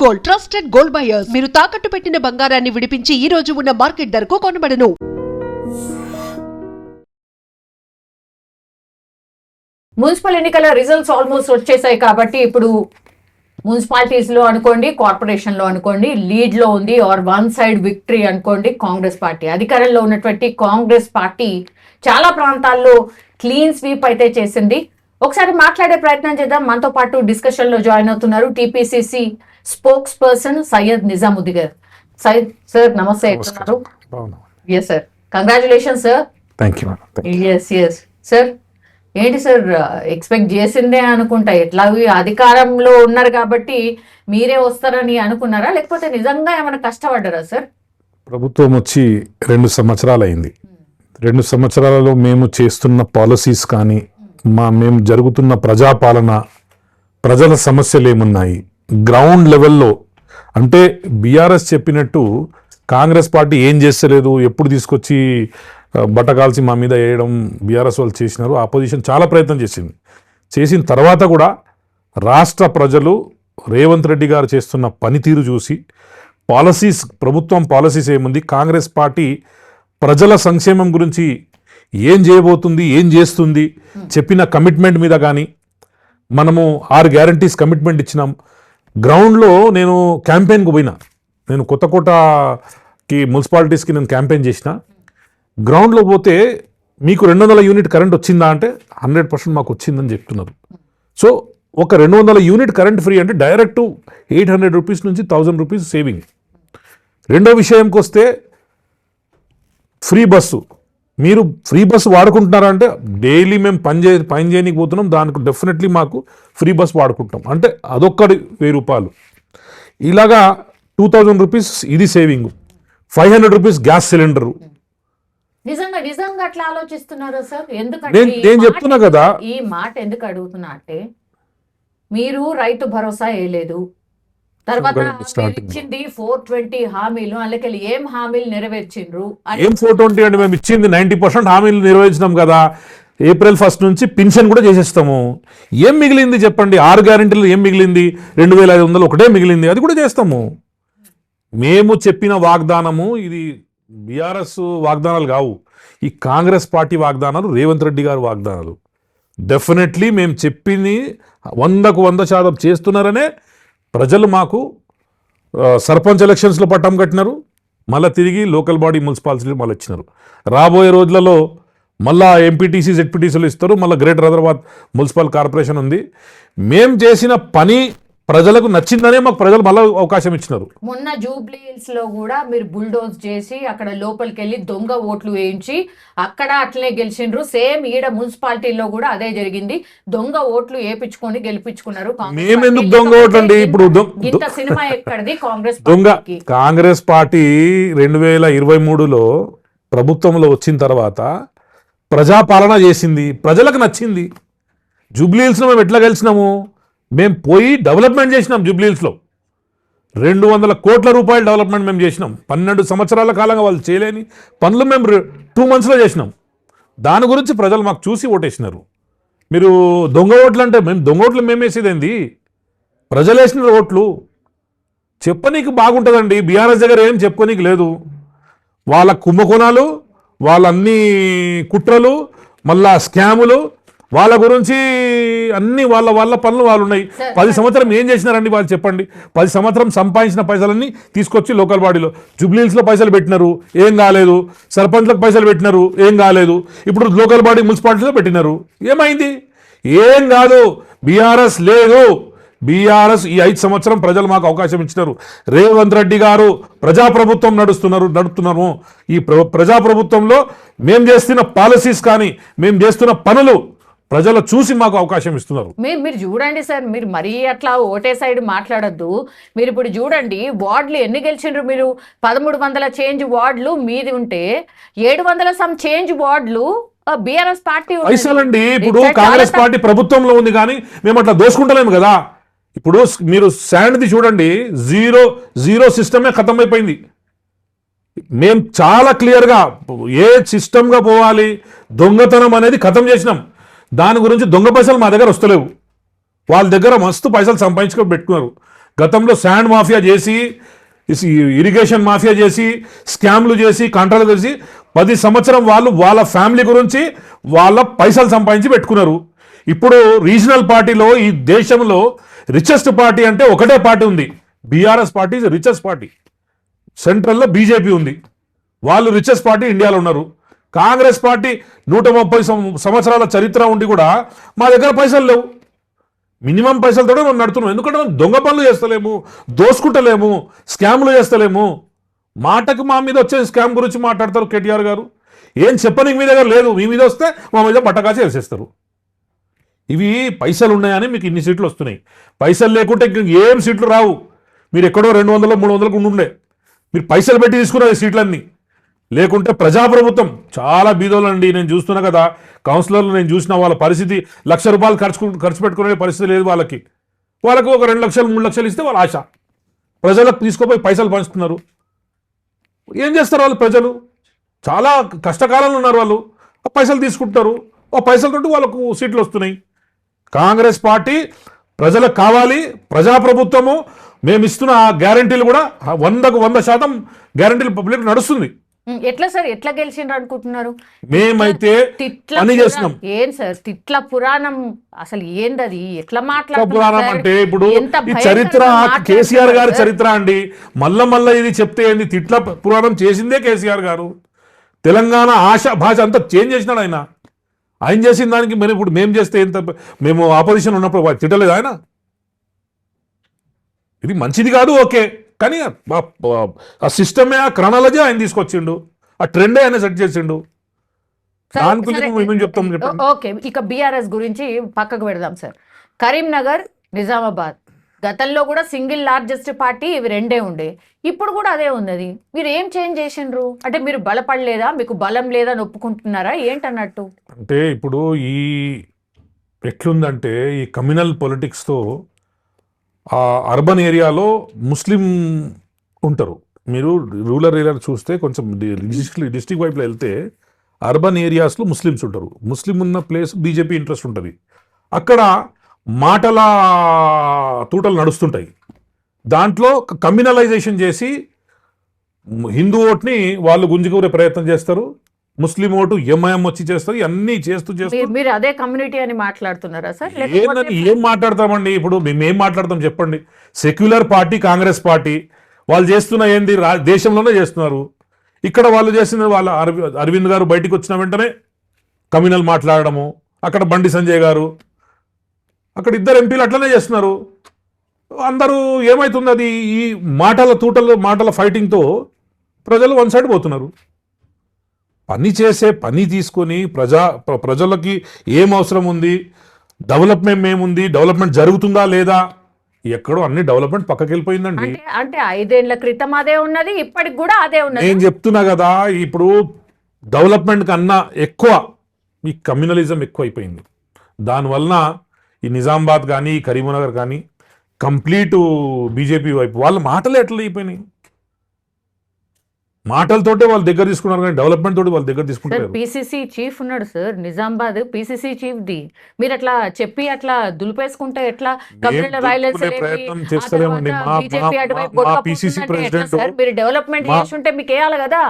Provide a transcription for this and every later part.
Gold, trusted gold buyers. మీరు తాకట్టు పెట్టిన బంగారాన్ని విడిపించి ఈ రోజు ఉన్న మార్కెట్ ధరకు కొనబడను. మున్సిపల్ ఎన్నికల రిజల్ట్స్ ఆల్మోస్ట్ వచ్చేసాయి కాబట్టి ఇప్పుడు మున్సిపాలిటీస్ లో అనుకోండి, కార్పొరేషన్ లో అనుకోండి, లీడ్ లో ఉంది ఆర్ వన్ సైడ్ విక్టరీ అనుకోండి కాంగ్రెస్ పార్టీ. అధికారంలో ఉన్నటువంటి కాంగ్రెస్ పార్టీ చాలా ప్రాంతాల్లో క్లీన్ స్వీప్ అయితే చేసింది. ఒకసారి మాట్లాడే ప్రయత్నం చేద్దాం. మనతో పాటు డిస్కషన్ లో జాయిన్ అవుతున్నారు TPCC spokesperson Syed Nizamuddin garu. Syed sir నమస్తే. Yes sir, congratulation sir. Yes sir. ఏంటి సార్, ఎక్స్పెక్ట్ చేసిందే అనుకుంటా. ఎట్లాగో అధికారంలో ఉన్నారు కాబట్టి మీరే వస్తారని అనుకున్నారా, లేకపోతే నిజంగా ఏమైనా కష్టపడ్డారా సార్? ప్రభుత్వం వచ్చి 2 సంవత్సరాలు అయింది. 2 సంవత్సరాలలో మేము చేస్తున్న పాలసీస్ కానీ, మేము జరుగుతున్న ప్రజాపాలన, ప్రజల సమస్యలు ఏమున్నాయి గ్రౌండ్ లెవెల్లో, అంటే బీఆర్ఎస్ చెప్పినట్టు కాంగ్రెస్ పార్టీ ఏం చేస్తలేదు, ఎప్పుడు తీసుకొచ్చి బట్టకాల్చి మా మీద వేయడం బీఆర్ఎస్ వాళ్ళు చేసినారు. ఆపోజిషన్ చాలా ప్రయత్నం చేసిన తర్వాత కూడా రాష్ట్ర ప్రజలు రేవంత్ రెడ్డి గారు చేస్తున్న పనితీరు చూసి పాలసీస్, ప్రభుత్వం పాలసీస్ ఏముంది, కాంగ్రెస్ పార్టీ ప్రజల సంక్షేమం గురించి ఏం చేయబోతుంది, ఏం చేస్తుంది, చెప్పిన కమిట్మెంట్ మీద కానీ మనము 6 గ్యారంటీస్ కమిట్మెంట్ ఇచ్చినాం. గ్రౌండ్లో నేను క్యాంపెయిన్కి పోయినా, నేను కొత్తకోటకి మున్సిపాలిటీస్కి నేను క్యాంపెయిన్ చేసిన. గ్రౌండ్లో పోతే మీకు 200 యూనిట్ కరెంట్ వచ్చిందా అంటే 100% మాకు వచ్చిందని చెప్తున్నారు. సో ఒక 200 యూనిట్ కరెంట్ ఫ్రీ అంటే డైరెక్ట్ 800 రూపీస్ నుంచి 1000 రూపీస్ సేవింగ్. రెండో విషయంకి వస్తే ఫ్రీ బస్సు. మీరు ఫ్రీ బస్సు వాడుకుంటున్నారా అంటే డైలీ మేము పని చేయడానికి పోతున్నాం, దానికి డెఫినెట్లీ మాకు ఫ్రీ బస్ వాడుకుంటాం అంటే అదొక్కటి 1000 రూపాయలు. ఇలాగా 2000 రూపీస్ ఇది సేవింగ్. 500 rupees gas cylinder. నిజంగా అట్లా ఆలోచిస్తున్నారా సార్? ఎందుకంటే నేను చెప్తున్నా కదా, ఈ మాట ఎందుకు అడుగుతున్నా అంటే మీరు రైతు భరోసా వేయలేదు, తర్వాత ఇచ్చింది 420 హామీలు, అందుకెళ్ళి ఏం హామీలు నెరవేర్చిండ్రు? ఏం 420 అంటే మేము ఇచ్చింది 90% హామీలు నెరవేర్చినాం కదా. April 1 నుంచి పింఛన్ కూడా చేసేస్తాము. ఏం మిగిలింది చెప్పండి? 6 గ్యారెంటీలు ఏం మిగిలింది? 2500 ఒకటే మిగిలింది, అది కూడా చేస్తాము. మేము చెప్పిన వాగ్దానము ఇది బీఆర్ఎస్ వాగ్దానాలు కావు, ఈ కాంగ్రెస్ పార్టీ వాగ్దానాలు, రేవంత్ రెడ్డి గారు వాగ్దానాలు. డెఫినెట్లీ మేము చెప్పింది 100కు 100% చేస్తున్నారనే ప్రజలు మాకు సర్పంచ్ ఎలక్షన్స్లో పట్టం కట్టినారు, మళ్ళీ తిరిగి లోకల్ బాడీ మున్సిపాలిటీలు మళ్ళీ ఇచ్చినారు. రాబోయే రోజులలో మళ్ళా ఎంపీటీసీ జెడ్పీటీసీలు ఇస్తారు, మళ్ళీ గ్రేటర్ హైదరాబాద్ మున్సిపల్ కార్పొరేషన్ ఉంది. మేము చేసిన పని ప్రజలకు నచ్చిందనే మాకు ప్రజలు మళ్ళీ అవకాశం ఇచ్చినారు. మొన్న జూబ్లీ హిల్స్ లో కూడా మీరు బుల్డోజ్ చేసి అక్కడ లోపలికి వెళ్ళి దొంగ ఓట్లు వేయించి అక్కడ అట్లనే గెలిచిండ్రు. సేమ్ ఈడ మున్సిపాలిటీలో కూడా అదే జరిగింది, దొంగ ఓట్లు వేయించుకొని గెలిపించుకున్నారు. మేమెందుకు దొంగ ఓట్లు అండి? ఇప్పుడు ఇంత సినిమా ఎక్కడిది కాంగ్రెస్ దొంగ? కాంగ్రెస్ పార్టీ 2023లో ప్రభుత్వంలో వచ్చిన తర్వాత ప్రజాపాలన చేసింది, ప్రజలకు నచ్చింది. జూబ్లీ హిల్స్లో మేము ఎట్లా గెలిచినాము? మేము పోయి డెవలప్మెంట్ చేసినాం. జూబ్లీ హిల్స్లో 200 కోట్ల రూపాయల డెవలప్మెంట్ మేము చేసినాం. 12 సంవత్సరాల కాలంగా వాళ్ళు చేయలేని పనులు మేము 2 monthsలో చేసినాం. దాని గురించి ప్రజలు మాకు చూసి ఓటేసినారు. మీరు దొంగ ఓట్లు అంటే మేము దొంగ ఓట్లు మేము వేసేదేంది? ప్రజలు వేసిన ఓట్లు. చెప్పనీకి బాగుంటుందండి, బీఆర్ఎస్ దగ్గర ఏం చెప్పుకోనీకి లేదు. వాళ్ళ కుంభకోణాలు, వాళ్ళన్ని కుట్రలు, మళ్ళా స్కాములు, వాళ్ళ గురించి అన్ని వాళ్ళ పనులు వాళ్ళు ఉన్నాయి. 10 సంవత్సరం ఏం చేసినారండి వాళ్ళు చెప్పండి? 10 సంవత్సరం సంపాదించిన పైసలన్నీ తీసుకొచ్చి లోకల్ బాడీలో జూబ్లీహిల్స్లో పైసలు పెట్టినారు, ఏం కాలేదు. సర్పంచ్లకు పైసలు పెట్టినారు, ఏం కాలేదు. ఇప్పుడు లోకల్ బాడీ మున్సిపాలిటీలో పెట్టినారు, ఏమైంది? ఏం కాదు. బీఆర్ఎస్ లేదు. బీఆర్ఎస్ ఈ 5 సంవత్సరం ప్రజలు మాకు అవకాశం ఇచ్చినారు. రేవంత్ రెడ్డి గారు ప్రజాప్రభుత్వం నడుపుతున్నారు. ఈ ప్రజాప్రభుత్వంలో మేము చేస్తున్న పాలసీస్ కానీ, మేము చేస్తున్న పనులు ప్రజలు చూసి మాకు అవకాశం ఇస్తున్నారు. మీరు చూడండి సార్, మీరు మరీ అట్లా ఓటే సైడ్ మాట్లాడద్దు. మీరు ఇప్పుడు చూడండి, వార్డులు ఎన్ని గెలిచిండ్రు మీరు? 1300 చేంజ్ వార్డులు మీది ఉంటే 700 సమ్ చేంజ్ వార్డులు బీఆర్ఎస్ పార్టీ పైసలండి. ఇప్పుడు కాంగ్రెస్ పార్టీ ప్రభుత్వంలో ఉంది కానీ మేము అట్లా దోసుకుంటలేము కదా. ఇప్పుడు మీరు శాండ్ది చూడండి, జీరో సిస్టమే ఖతం అయిపోయింది. మేము చాలా క్లియర్గా ఏ సిస్టమ్గా పోవాలి, దొంగతనం అనేది ఖతం చేసినాం. దాని గురించి దొంగ పైసలు మా దగ్గర వస్తలేవు. వాళ్ళ దగ్గర మస్తు పైసలు సంపాదించుకొని పెట్టుకున్నారు. గతంలో శాండ్ మాఫియా చేసి ఇరిగేషన్ మాఫియా చేసి స్కామ్లు చేసి కాంట్రాక్ట్లు చేసి 10 సంవత్సరం వాళ్ళు వాళ్ళ ఫ్యామిలీ గురించి వాళ్ళ పైసలు సంపాదించి పెట్టుకున్నారు. ఇప్పుడు రీజనల్ పార్టీలో ఈ దేశంలో రిచెస్ట్ పార్టీ అంటే ఒకటే పార్టీ ఉంది, BRS party is richest party. సెంట్రల్లో బీజేపీ ఉంది, వాళ్ళు రిచెస్ట్ పార్టీ ఇండియాలో ఉన్నారు. కాంగ్రెస్ పార్టీ 130 సంవత్సరాల చరిత్ర ఉండి కూడా మా దగ్గర పైసలు లేవు. మినిమం పైసలతోనే మనం నడుతున్నాం. ఎందుకంటే మనం దొంగ పనులు చేస్తలేము, దోసుకుంటలేము, స్కామ్లు చేస్తలేము. మాటకు మా మీద వచ్చే స్కామ్ గురించి మాట్లాడతారు కేటీఆర్ గారు. ఏం చెప్పనికి మీ దగ్గర లేదు, మీ మీద వస్తే మా మీద బట్టకాచి వేసేస్తారు. ఇవి పైసలు ఉన్నాయని మీకు ఇన్ని సీట్లు వస్తున్నాయి. పైసలు లేకుంటే ఏం సీట్లు రావు. మీరు ఎక్కడో 200 300 ఉండే మీరు పైసలు పెట్టి తీసుకున్నారు సీట్లన్నీ. లేకుంటే ప్రజాప్రభుత్వం చాలా బీదోళ్ళండి. నేను చూస్తున్నా కదా, కౌన్సిలర్లు నేను చూసిన వాళ్ళ పరిస్థితి ₹1,00,000 ఖర్చు పెట్టుకునే పరిస్థితి లేదు వాళ్ళకి. వాళ్ళకు ఒక 2 లక్షలు 3 లక్షలు ఇస్తే వాళ్ళ ఆశ. ప్రజలకు తీసుకుపోయి పైసలు పంచుతున్నారు. ఏం చేస్తారు వాళ్ళు? ప్రజలు చాలా కష్టకాలంలో ఉన్నారు. వాళ్ళు పైసలు తీసుకుంటారు, ఆ పైసలతోటి వాళ్ళకు సీట్లు వస్తున్నాయి. కాంగ్రెస్ పార్టీ ప్రజలకు కావాలి, ప్రజాప్రభుత్వము. మేము ఇస్తున్న గ్యారంటీలు కూడా 100కు 100% గ్యారంటీలు పబ్లిక్ నడుస్తుంది. ఎట్లా సార్, ఎట్లా గెలిచిండ్రు అనుకుంటున్నారు? మేమైతే పని చేస్తున్నాం. ఏం సార్ తిట్ల పురాణం అసలు ఏందది? ఎట్లా పురాణం అంటే ఇప్పుడు ఈ చరిత్ర కేసీఆర్ గారి చరిత్ర అండి. మళ్ళా ఇది చెప్తే ఏంది? తిట్ల పురాణం చేసిందే కేసీఆర్ గారు. తెలంగాణ ఆశ భాష అంతా చేంజ్ చేసినాడు ఆయన. ఆయన చేసిన దానికి మరి ఇప్పుడు మేము చేస్తే ఎంత? మేము ఆపోజిషన్ ఉన్నప్పుడు తిట్టలేదు ఆయన. ఇది మంచిది కాదు, ఓకే, కానీ ఆ సిస్టమే, ఆ క్రనాలజీ ఆయన తీసుకొచ్చిండు, ఆ ట్రెండే ఆయన సెట్ చేసిండు. దాని గురించి మేము చెప్తాం. ఓకే, ఇక బీఆర్ఎస్ గురించి పక్కకు పెడదాం సార్. కరీంనగర్, నిజామాబాద్ గతంలో కూడా సింగిల్ లార్జెస్ట్ పార్టీ ఇవి రెండే ఉండే, ఇప్పుడు కూడా అదే ఉన్నది. మీరు ఏం చేంజ్ చేసిండ్రు? అంటే మీరు బలపడలేదా, మీకు బలం లేదా అని ఒప్పుకుంటున్నారా ఏంటన్నట్టు? అంటే ఇప్పుడు ఈ ఎట్లుందంటే ఈ కమ్యూనల్ పొలిటిక్స్తో ఆ అర్బన్ ఏరియాలో ముస్లిం ఉంటారు. మీరు రూరల్ ఏరియాలో చూస్తే కొంచెం డిస్ట్రిక్ట్ వైపులో వెళ్తే అర్బన్ ఏరియాస్లో ముస్లిమ్స్ ఉంటారు. ముస్లిం ఉన్న ప్లేస్ బీజేపీ ఇంట్రెస్ట్ ఉంటుంది. అక్కడ మాటల తూటలు నడుస్తుంటాయి. దాంట్లో కమ్యూనలైజేషన్ చేసి హిందూ ఓట్ని వాళ్ళు గుంజుకునే ప్రయత్నం చేస్తారు, ముస్లిం ఓటు ఎంఐఎం వచ్చి చేస్తారు. ఇవన్నీ చేస్తూ మీరు అదే కమ్యూనిటీ అని మాట్లాడుతున్నారా సార్? ఏం మాట్లాడతామండి? ఇప్పుడు మేమేం మాట్లాడతాం చెప్పండి? సెక్యులర్ పార్టీ కాంగ్రెస్ పార్టీ, వాళ్ళు చేస్తున్న ఏంది? దేశంలోనే చేస్తున్నారు. ఇక్కడ వాళ్ళు చేసిన వాళ్ళ అరవింద్ గారు బయటికి వచ్చిన వెంటనే కమ్యూనల్ మాట్లాడడము, అక్కడ బండి సంజయ్ గారు, అక్కడ 2 ఎంపీలు అట్లనే చేస్తున్నారు. అందరూ ఏమవుతుంది? అది ఈ మాటల ఫైటింగ్తో ప్రజలు వన్ సైడ్ పోతున్నారు. పని తీసుకొని ప్రజలకి ఏం అవసరం ఉంది, డెవలప్మెంట్ ఏముంది, డెవలప్మెంట్ జరుగుతుందా లేదా, ఎక్కడో అన్ని డెవలప్మెంట్ పక్కకి వెళ్ళిపోయిందండి. అంటే 5 ఏళ్ల క్రితం అదే ఉన్నది, ఇప్పటికి కూడా అదే ఉన్నది. నేను చెప్తున్నా కదా, ఇప్పుడు డెవలప్మెంట్ కన్నా ఎక్కువ ఈ కమ్యూనలిజం ఎక్కువ అయిపోయింది. దానివలన ఈ నిజామాబాద్ కానీ కరీంనగర్ కానీ కంప్లీట్ బీజేపీ వైపు వాళ్ళ మాటలే ఎట్లా అయిపోయినాయి. మాటలతోటే వాళ్ళు దగ్గర తీసుకున్నారు కానీ డెవలప్మెంట్ తోటి వాళ్ళు దగ్గర తీసుకుంటారు. పీసీసీ చీఫ్ ఉన్నాడు sir, Nizamabad PCC chief the. మీరు అట్లా చెప్పి అట్లా దులిపేసుకుంటే ఎట్లా? ప్రయత్నం చేస్తలేమండి. మీరు డెవలప్మెంట్ చేస్తుంటే మీకు వేయాలి కదా.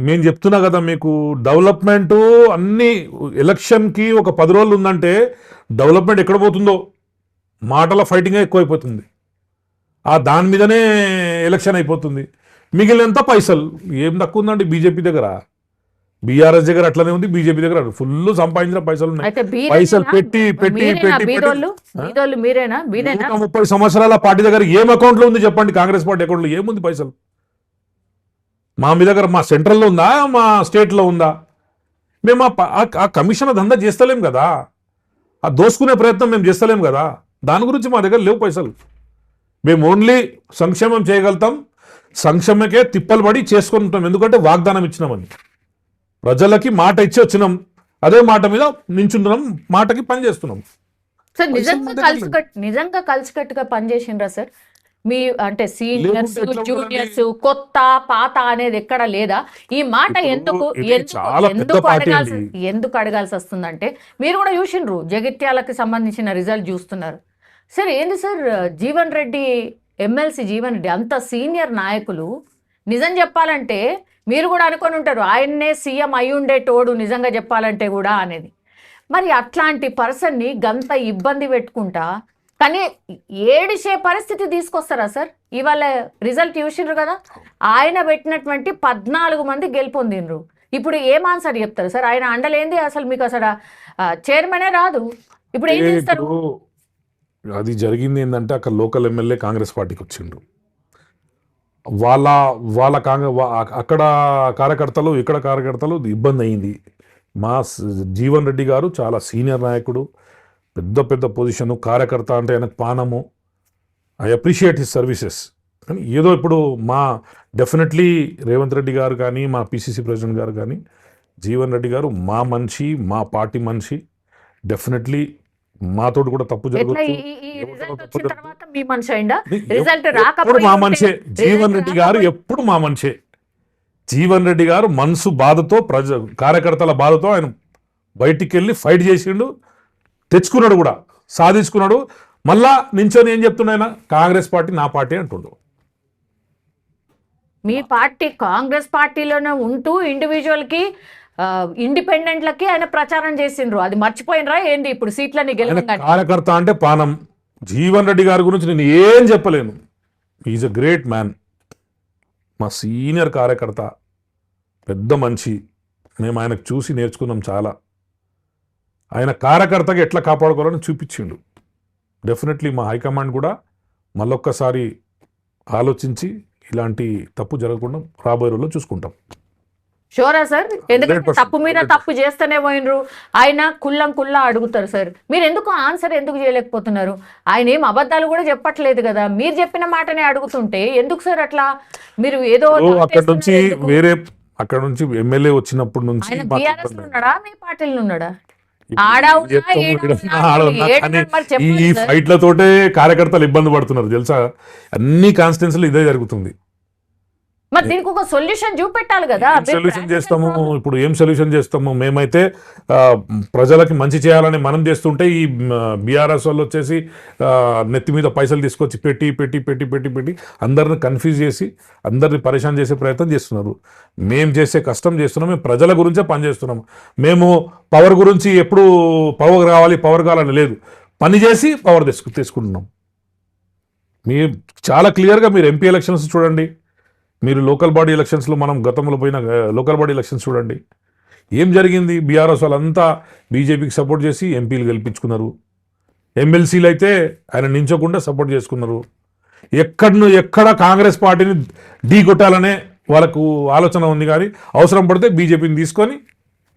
మేము చెప్తున్నా కదా మీకు, డెవలప్మెంట్ అన్ని ఎలక్షన్కి ఒక 10 రోజులు ఉందంటే డెవలప్మెంట్ ఎక్కడ పోతుందో మాటల ఫైటింగ్ ఎక్కువైపోతుంది. దాని మీదనే ఎలక్షన్ అయిపోతుంది. మిగిలినంత పైసలు ఏం తక్కువ ఉందండి బీజేపీ దగ్గర. బీఆర్ఎస్ దగ్గర అట్లనే ఉంది, బీజేపీ దగ్గర ఫుల్ సంపాదించిన పైసలు ఉన్నాయి. పైసలు పెట్టి 30 సంవత్సరాల పార్టీ దగ్గర ఏం అకౌంట్లో ఉంది చెప్పండి? కాంగ్రెస్ పార్టీ అకౌంట్లో ఏముంది పైసలు? మీ దగ్గర మా సెంట్రల్లో ఉందా, మా స్టేట్లో ఉందా? మేము ఆ కమిషన్ దందా చేస్తలేం కదా, ఆ దోసుకునే ప్రయత్నం మేము చేస్తలేం కదా. దాని గురించి మా దగ్గర లేవు పైసలు. మేము ఓన్లీ సంక్షేమం చేయగలుగుతాం, సంక్షేమకే తిప్పలు పడి చేసుకొని ఉంటాం. ఎందుకంటే వాగ్దానం ఇచ్చినామని, ప్రజలకి మాట ఇచ్చి వచ్చినాం, అదే మాట మీద నించుంటున్నాం, మాటకి పని చేస్తున్నాం. సార్ నిజంగా కలిసికట్టుగా పనిచేసిండ్రా సార్? మీ అంటే సీనియర్స్ జూనియర్స్ కొత్త పాత అనేది ఎక్కడ లేదా? ఈ మాట ఎందుకు అడగాల్సి వస్తుందంటే, మీరు కూడా చూసిండ్రు, జగిత్యాలకు సంబంధించిన రిజల్ట్ చూస్తున్నారు. సార్ ఏంది సార్ జీవన్ రెడ్డి ఎమ్మెల్సీ జీవన్ రెడ్డి అంత సీనియర్ నాయకులు నిజం చెప్పాలంటే మీరు కూడా అనుకొని ఉంటారు ఆయన్నే సీఎం అయి ఉండేటోడు నిజంగా చెప్పాలంటే కూడా అనేది. మరి అట్లాంటి పర్సన్ని గంత ఇబ్బంది పెట్టుకుంటా కానీ ఏడిసే పరిస్థితి తీసుకొస్తారా సార్? ఇవాళ రిజల్ట్ చూసిండ్రు కదా, ఆయన పెట్టినటువంటి 14 మంది గెలుపొందిండ్రు. ఇప్పుడు ఏం ఆన్సర్ చెప్తారు సార్? ఆయన అండలేంది అసలు మీకు అసలు చైర్మనే రాదు. ఇప్పుడు ఏం చేస్తారు? అది జరిగింది ఏంటంటే అక్కడ లోకల్ ఎమ్మెల్యే కాంగ్రెస్ పార్టీకి వచ్చిండ్రు. వాళ్ళ అక్కడ కార్యకర్తలు ఇక్కడ కార్యకర్తలు ఇబ్బంది అయింది. జీవన్ రెడ్డి గారు చాలా సీనియర్ నాయకుడు, పెద్ద పెద్ద పొజిషను, కార్యకర్త అంటే ఆయనకు పానము. I appreciate his services. కానీ ఏదో ఇప్పుడు డెఫినెట్లీ రేవంత్ రెడ్డి గారు కానీ మా పిసిసి ప్రెసిడెంట్ గారు కానీ జీవన్ రెడ్డి గారు మా మనిషి, మా పార్టీ మనిషి. డెఫినెట్లీ మాతోటి కూడా తప్పు జరుగుతుంది. మా మనిషే జీవన్ రెడ్డి గారు, ఎప్పుడు మా మనిషే. జీవన్ రెడ్డి గారు మనసు బాధతో కార్యకర్తల బాధతో ఆయన బయటికి వెళ్ళి ఫైట్ చేసిండు, తెచ్చుకున్నాడు కూడా, సాధించుకున్నాడు. మళ్ళా నించొని ఏం చెప్తున్నాయన, కాంగ్రెస్ పార్టీ నా పార్టీ అంటుండు. మీ పార్టీ కాంగ్రెస్ పార్టీలోనే ఉంటూ ఇండివిజువల్కి ఇండిపెండెంట్లకి ఆయన ప్రచారం చేసిండ్రు. అది మర్చిపోయినరా ఏంది? ఇప్పుడు సీట్లని గెలవగానే కార్యకర్త అంటే పానం. జీవన్ రెడ్డి గారి గురించి నేను ఏం చెప్పలేను. Is a great man. మా సీనియర్ కార్యకర్త, పెద్ద మనిషి. మేము ఆయనకు చూసి నేర్చుకున్నాం చాలా. ఆయన కార్యకర్తగా ఎట్లా కాపాడుకోవాలని చూపించిండు. డెఫినెట్లీ మా హైకమాండ్ కూడా మళ్ళొక్కసారి ఆలోచించి ఇలాంటి తప్పు జరగకుండా రాబోయే రోజుల్లో చూసుకుంటాం. షూరా సార్? ఎందుకంటే తప్పు మీద తప్పు చేస్తూనే పోయినరు. ఆయన కుల్లా అడుగుతారు సార్. మీరు ఎందుకు ఆన్సర్ ఎందుకు చేయలేకపోతున్నారు? ఆయన ఏం అబద్ధాలు కూడా చెప్పట్లేదు కదా, మీరు చెప్పిన మాటనే అడుగుతుంటే ఎందుకు సార్ అట్లా? మీరు ఏదో అక్కడ నుంచి ఎమ్మెల్యే వచ్చినప్పటి నుంచి ఉన్నాడా, మీ పార్టీలో ఉన్నాడా? ఈ ఫైట్లతోటే కార్యకర్తలు ఇబ్బంది పడుతున్నారు తెలుసా. అన్ని కాన్స్టిట్యున్సీలు ఇదే జరుగుతుంది. మరి దీనికి ఒక సొల్యూషన్ చూపెట్టాలి కదా. సొల్యూషన్ చేస్తాము. ఇప్పుడు ఏం సొల్యూషన్ చేస్తాము? మేమైతే ప్రజలకి మంచి చేయాలని మనం చేస్తుంటే ఈ బీఆర్ఎస్ వాళ్ళు వచ్చేసి నెత్తి మీద పైసలు తీసుకొచ్చి పెట్టి అందరిని కన్ఫ్యూజ్ చేసి అందరిని పరేషాన్ చేసే ప్రయత్నం చేస్తున్నారు. మేము చేసే కష్టం చేస్తున్నాం. మేము ప్రజల గురించే పనిచేస్తున్నాం. మేము పవర్ గురించి ఎప్పుడు పవర్ కావాలని లేదు. పని చేసి పవర్ తీసుకుంటున్నాం. మీరు చాలా క్లియర్గా మీరు ఎంపీ ఎలక్షన్స్ చూడండి, మీరు లోకల్ బాడీ ఎలక్షన్స్లో మనం గతంలో పోయిన లోకల్ బాడీ ఎలక్షన్స్ చూడండి. ఏం జరిగింది? బీఆర్ఎస్ వాళ్ళంతా బీజేపీకి సపోర్ట్ చేసి ఎంపీలు గెలిపించుకున్నారు. ఎమ్మెల్సీలు అయితే ఆయన నించకుండా సపోర్ట్ చేసుకున్నారు. ఎక్కడ కాంగ్రెస్ పార్టీని ఢీ కొట్టాలనే వాళ్ళకు ఆలోచన ఉంది. కానీ అవసరం పడితే బీజేపీని తీసుకొని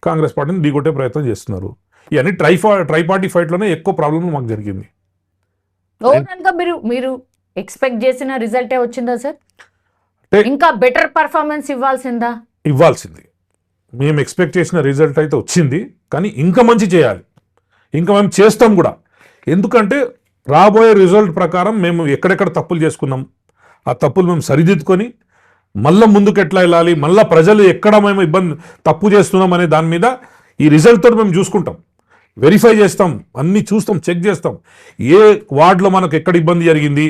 కాంగ్రెస్ పార్టీని ఢీ కొట్టే ప్రయత్నం చేస్తున్నారు. ఇవన్నీ ట్రై పార్టీ ఫైట్లోనే ఎక్కువ ప్రాబ్లం మాకు జరిగింది. ఓవరాల్గా మీరు ఎక్స్పెక్ట్ చేసిన రిజల్టే వచ్చిందా సార్? ఇంకా బెటర్ పర్ఫార్మెన్స్ ఇవ్వాల్సింది. మేము ఎక్స్పెక్ట్ చేసిన రిజల్ట్ అయితే వచ్చింది, కానీ ఇంకా మంచి చేయాలి. ఇంకా మేము చేస్తాం కూడా. ఎందుకంటే రాబోయే రిజల్ట్ ప్రకారం మేము ఎక్కడెక్కడ తప్పులు చేసుకున్నాం, ఆ తప్పులు మేము సరిదిద్దుకొని మళ్ళీ ముందుకు ఎట్లా వెళ్ళాలి, మళ్ళీ ప్రజలు ఎక్కడ మేము తప్పు చేస్తున్నాం అనే దాని మీద ఈ రిజల్ట్ తోటి మేము చూసుకుంటాం, వెరిఫై చేస్తాం, అన్నీ చూస్తాం, చెక్ చేస్తాం. ఏ వార్డులో మనకు ఎక్కడ ఇబ్బంది జరిగింది,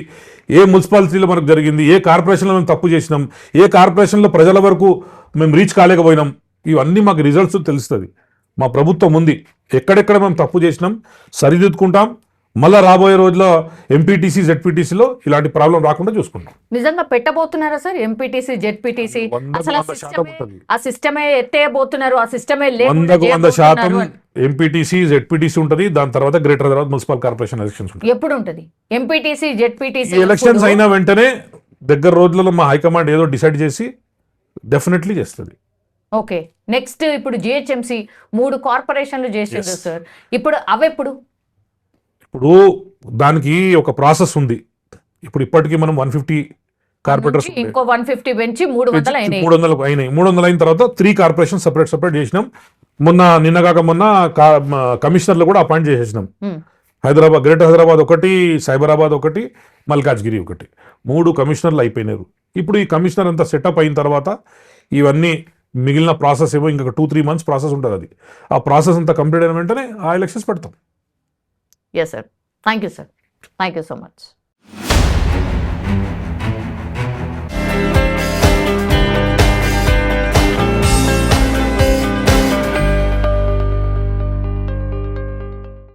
ఏ మున్సిపాలిటీలో మనకు జరిగింది, ఏ కార్పొరేషన్లో మేము తప్పు చేసినాం, ఏ కార్పొరేషన్లో ప్రజల వరకు మేము రీచ్ కాలేకపోయినాం, ఇవన్నీ మాకు రిజల్ట్స్ తెలుస్తుంది. మా ప్రభుత్వం ఉంది, ఎక్కడెక్కడ మేము తప్పు చేసినాం సరిదిద్దుకుంటాం. మళ్ళీ రాబోయే రోజుల్లో ఎంపీటీసీ జెడ్పీటీసీలో ఇలాంటి ప్రాబ్లం రాకుండా చూసుకుంటాం. నిజంగా పెట్టబోతున్నారా సార్ ఎంపీటీసీ జెడ్పీటీసీ? ఆ సిస్టమే ఎత్తేయబోతున్నారు, ఆ సిస్టమే 100% ఎంపీటీసీ జెడ్పీటీసీ ఉంటుంది. దాని తర్వాత greater Hyderabad municipal corporation elections ఉంటాయి. ఎప్పుడు ఉంటుంది ఎంపీటీసీ జెడ్పీటీసీ ఎలక్షన్స్? అయిన వెంటనే దగ్గర రోజులలో మా హైకమాండ్ ఏదో డిసైడ్ చేసి డెఫినెట్లీ చేస్తుంది. ఓకే. నెక్స్ట్ ఇప్పుడు జిహెచ్ఎంసీ 3 కార్పొరేషన్లు చేసిండ్రు సార్. ఇప్పుడు అవెప్పుడు? ఇప్పుడు దానికి ఒక ప్రాసెస్ ఉంది. ఇప్పటికీ మనం 150 కార్పొరేటర్స్, ఇంకో 150 పెంచి 300 అయినాయి. 300 అయిన తర్వాత 3 కార్పొరేషన్ సపరేట్ చేసినాం. మొన్న కమిషనర్లు కూడా అపాయింట్ చేసేసినాం. హైదరాబాద్, గ్రేటర్ హైదరాబాద్ ఒకటి, సైబరాబాద్ ఒకటి, మల్కాజ్గిరి ఒకటి, 3 కమిషనర్లు అయిపోయినారు. ఇప్పుడు ఈ కమిషనర్ అంతా సెటప్ అయిన తర్వాత ఇవన్నీ మిగిలిన ప్రాసెస్ ఏమో ఇంకా 2-3 months ప్రాసెస్ ఉంటుంది. అది ఆ ప్రాసెస్ అంతా కంప్లీట్ అయిన వెంటనే ఆ ఎలక్షన్స్ పెడతాం. Yes, sir. Thank you, sir. Thank you so much.